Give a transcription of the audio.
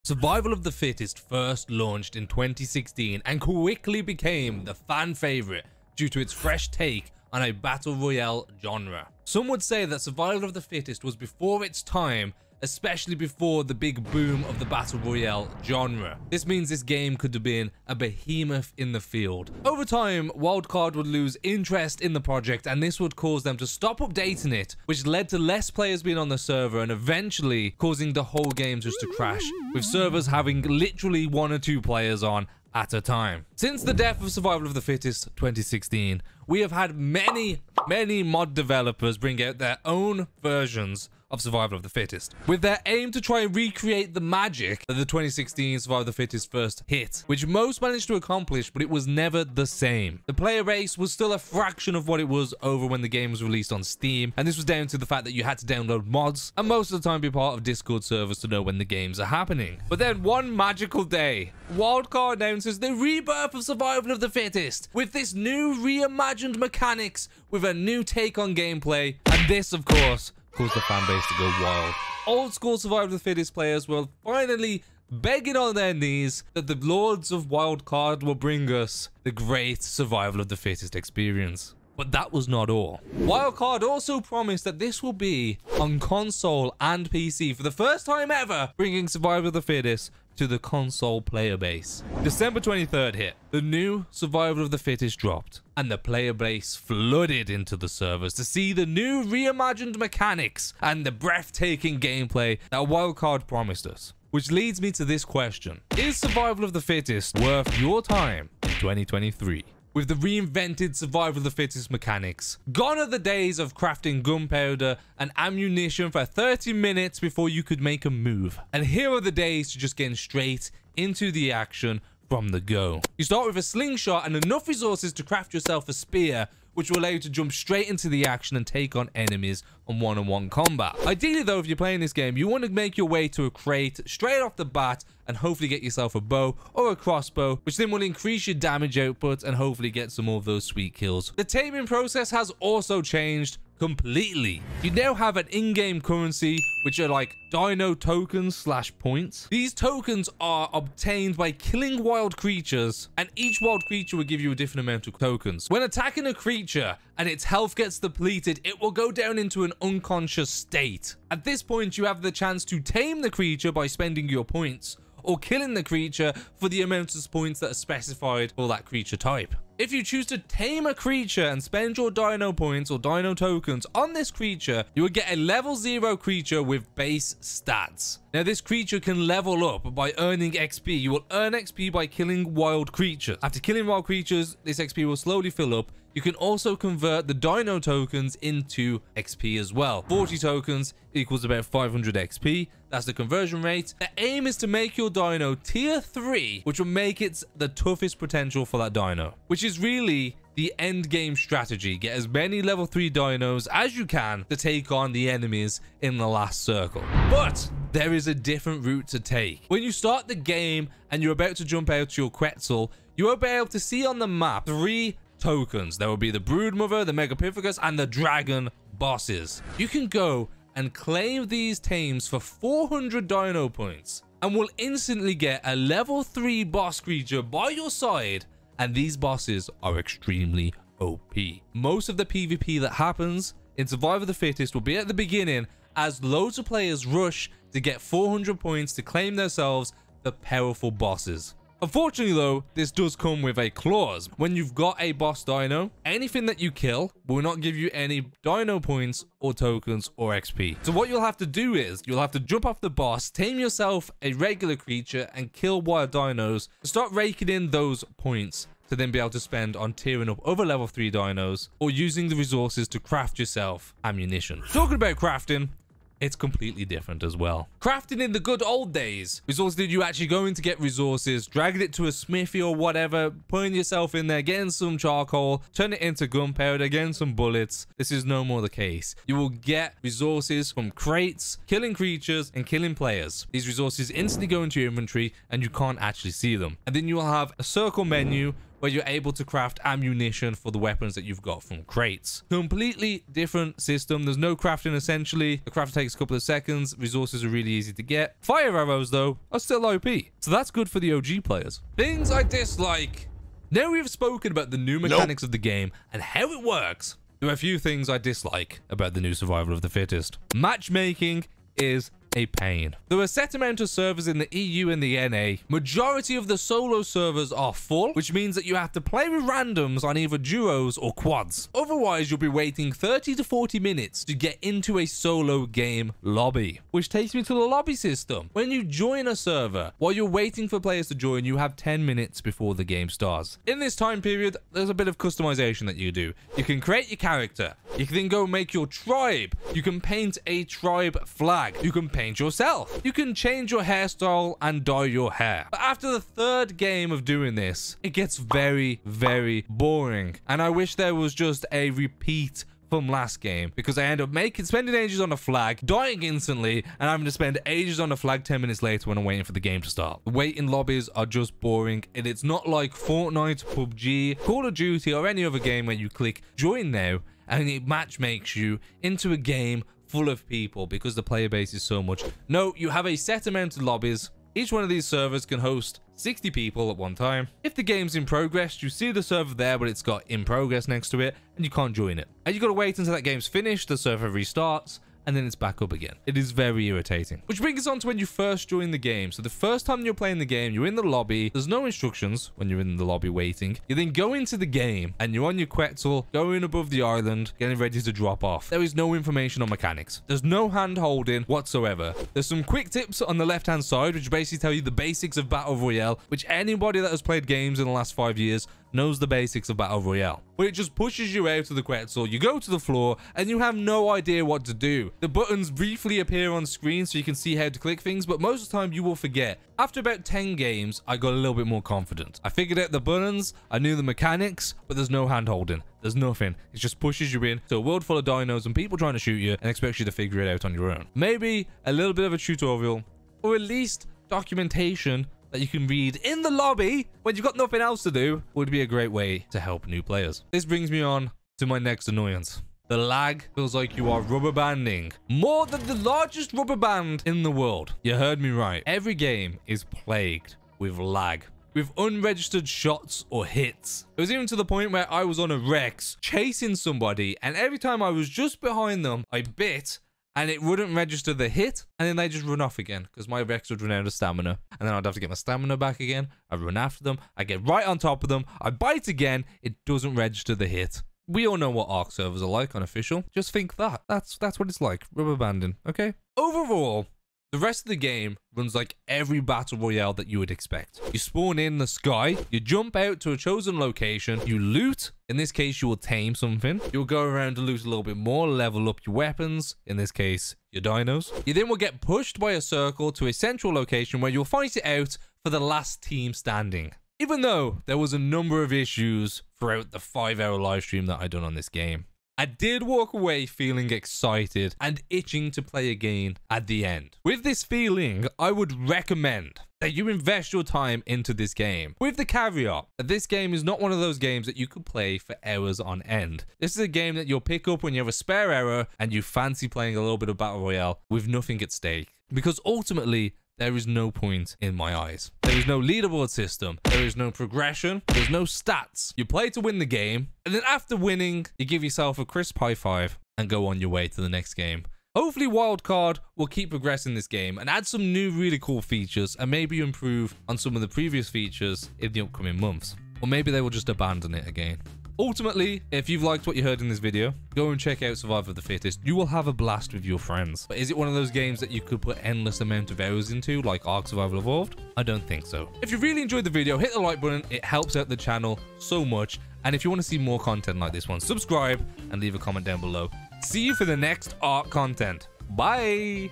Survival of the Fittest first launched in 2016 and quickly became the fan favorite due to its fresh take on a battle royale genre. Some would say that Survival of the Fittest was before its time, especially before the big boom of the battle royale genre. This means this game could have been a behemoth in the field. Over time, Wildcard would lose interest in the project, and this would cause them to stop updating it, which led to less players being on the server and eventually causing the whole game just to crash, with servers having literally 1 or 2 players on at a time. Since the death of Survival of the Fittest 2016, we have had many mod developers bring out their own versions of Survival of the Fittest, with their aim to try and recreate the magic that the 2016 Survival of the Fittest first hit, which most managed to accomplish, but it was never the same. The player base was still a fraction of what it was over when the game was released on Steam, and this was down to the fact that you had to download mods, and most of the time be part of Discord servers to know when the games are happening. But then one magical day, Wildcard announces the rebirth of Survival of the Fittest, with this new reimagined mechanics, with a new take on gameplay, and this, of course, caused the fan base to go wild. Old school Survival of the Fittest players were finally begging on their knees that the Lords of Wildcard will bring us the great Survival of the Fittest experience. But that was not all. Wildcard also promised that this will be on console and PC for the first time ever, bringing Survival of the Fittest to the console player base. December 23rd hit. The new Survival of the Fittest dropped, and the player base flooded into the servers to see the new reimagined mechanics and the breathtaking gameplay that Wildcard promised us. Which leads me to this question. Is Survival of the Fittest worth your time in 2023? With the reinvented Survival of the Fittest mechanics, gone are the days of crafting gunpowder and ammunition for 30 minutes before you could make a move. And here are the days to just getting straight into the action from the go. You start with a slingshot and enough resources to craft yourself a spear, which will allow you to jump straight into the action and take on enemies on one-on-one combat. Ideally though, if you're playing this game, you want to make your way to a crate straight off the bat and hopefully get yourself a bow or a crossbow, which then will increase your damage output and hopefully get some more of those sweet kills. The taming process has also changed completely. You now have an in-game currency, which are like dino tokens / points. These tokens are obtained by killing wild creatures, and each wild creature will give you a different amount of tokens. When attacking a creature and its health gets depleted, it will go down into an unconscious state. At this point, you have the chance to tame the creature by spending your points, or killing the creature for the amount of points that are specified for that creature type. If you choose to tame a creature and spend your dino points or dino tokens on this creature, you will get a level 0 creature with base stats. Now this creature can level up by earning XP. You will earn XP by killing wild creatures. After killing wild creatures, this XP will slowly fill up. You can also convert the dino tokens into XP as well. 40 tokens equals about 500 XP. That's the conversion rate. The aim is to make your dino tier 3, which will make it the toughest potential for that dino, which is really the end game strategy. Get as many level 3 dinos as you can to take on the enemies in the last circle. But there is a different route to take. When you start the game and you're about to jump out your Quetzal, you will be able to see on the map 3 tokens. There will be the Broodmother, the Megapithecus, and the Dragon bosses. You can go and claim these tames for 400 dino points and will instantly get a level 3 boss creature by your side, and these bosses are extremely OP. Most of the PvP that happens in Survival of the Fittest will be at the beginning, as loads of players rush to get 400 points to claim themselves the powerful bosses. Unfortunately though, this does come with a clause. When you've got a boss dino, anything that you kill will not give you any dino points or tokens or XP. So what you'll have to do is, you'll have to jump off the boss, tame yourself a regular creature, and kill wild dinos to start raking in those points to then be able to spend on tearing up other level 3 dinos or using the resources to craft yourself ammunition. Talking about crafting, it's completely different as well. Crafting in the good old days, resources did you actually going to get resources, dragging it to a smithy or whatever, putting yourself in there, getting some charcoal, turn it into gunpowder, getting some bullets. This is no more the case. You will get resources from crates, killing creatures, and killing players. These resources instantly go into your inventory and you can't actually see them. And then you will have a circle menu where you're able to craft ammunition for the weapons that you've got from crates. Completely different system. There's no crafting essentially. The craft takes a couple of seconds. Resources are really easy to get. Fire arrows though are still OP. So that's good for the OG players. Things I dislike. Now we've spoken about the new mechanics of the game and how it works, there are a few things I dislike about the new Survival of the Fittest. Matchmaking is a pain. There are a set amount of servers in the EU and the NA. Majority of the solo servers are full, which means that you have to play with randoms on either duos or quads. Otherwise, you'll be waiting 30 to 40 minutes to get into a solo game lobby, which takes me to the lobby system. When you join a server, while you're waiting for players to join, you have 10 minutes before the game starts. In this time period, there's a bit of customization that you do. You can create your character. You can then go make your tribe. You can paint a tribe flag. You can paint yourself. You can change your hairstyle and dye your hair. But after the third game of doing this, it gets very, very boring. And I wish there was just a repeat from last game, because I end up spending ages on a flag, dying instantly, and having to spend ages on a flag 10 minutes later when I'm waiting for the game to start. The waiting lobbies are just boring, and it's not like Fortnite, PUBG, Call of Duty, or any other game where you click join now and it matchmakes you into a game full of people because the player base is so much. No, you have a set amount of lobbies. Each one of these servers can host 60 people at one time. If the game's in progress, you see the server there, but it's got in progress next to it, and you can't join it. And you got to wait until that game's finished, the server restarts, and then it's back up again. It is very irritating. Which brings us on to when you first join the game. So the first time you're playing the game, you're in the lobby. There's no instructions when you're in the lobby waiting. You then go into the game and you're on your Quetzal, going above the island, getting ready to drop off. There is no information on mechanics. There's no hand holding whatsoever. There's some quick tips on the left-hand side, which basically tell you the basics of Battle Royale, which anybody that has played games in the last 5 years knows the basics of Battle Royale. But it just pushes you out of the Quetzal. You go to the floor and you have no idea what to do. The buttons briefly appear on screen so you can see how to click things, but most of the time you will forget. After about 10 games, I got a little bit more confident. I figured out the buttons, I knew the mechanics, but there's no hand holding. There's nothing. It just pushes you into a world full of dinos and people trying to shoot you and expects you to figure it out on your own. Maybe a little bit of a tutorial, or at least documentation that you can read in the lobby when you've got nothing else to do would be a great way to help new players. This brings me on to my next annoyance. The lag feels like you are rubber banding more than the largest rubber band in the world. You heard me right. Every game is plagued with lag, with unregistered shots or hits. It was even to the point where I was on a Rex chasing somebody, and every time I was just behind them, I bit and it wouldn't register the hit, and then they just run off again because my Rex would run out of stamina, and then I'd have to get my stamina back again. I'd run after them, I get right on top of them, I bite again, it doesn't register the hit. We all know what ARK servers are like on official. Just think that. That's what it's like. Rubber banding, okay? Overall, the rest of the game runs like every battle royale that you would expect. You spawn in the sky, you jump out to a chosen location, you loot. In this case, you will tame something. You'll go around to loot a little bit more, level up your weapons. In this case, your dinos. You then will get pushed by a circle to a central location where you'll fight it out for the last team standing. Even though there was a number of issues throughout the 5-hour live stream that I done on this game, I did walk away feeling excited and itching to play again at the end. With this feeling, I would recommend that you invest your time into this game, with the caveat that this game is not one of those games that you could play for hours on end. This is a game that you'll pick up when you have a spare hour and you fancy playing a little bit of Battle Royale with nothing at stake. Because ultimately, there is no point in my eyes. There is no leaderboard system. There is no progression. There's no stats. You play to win the game, and then after winning, you give yourself a crisp high five and go on your way to the next game. Hopefully Wildcard will keep progressing this game and add some new really cool features and maybe improve on some of the previous features in the upcoming months. Or maybe they will just abandon it again. Ultimately, if you've liked what you heard in this video, go and check out Survival of the Fittest. You will have a blast with your friends. But is it one of those games that you could put endless amount of hours into, like ARK Survival Evolved? I don't think so. If you really enjoyed the video, hit the like button. It helps out the channel so much. And if you want to see more content like this one, subscribe and leave a comment down below. See you for the next ARK content. Bye!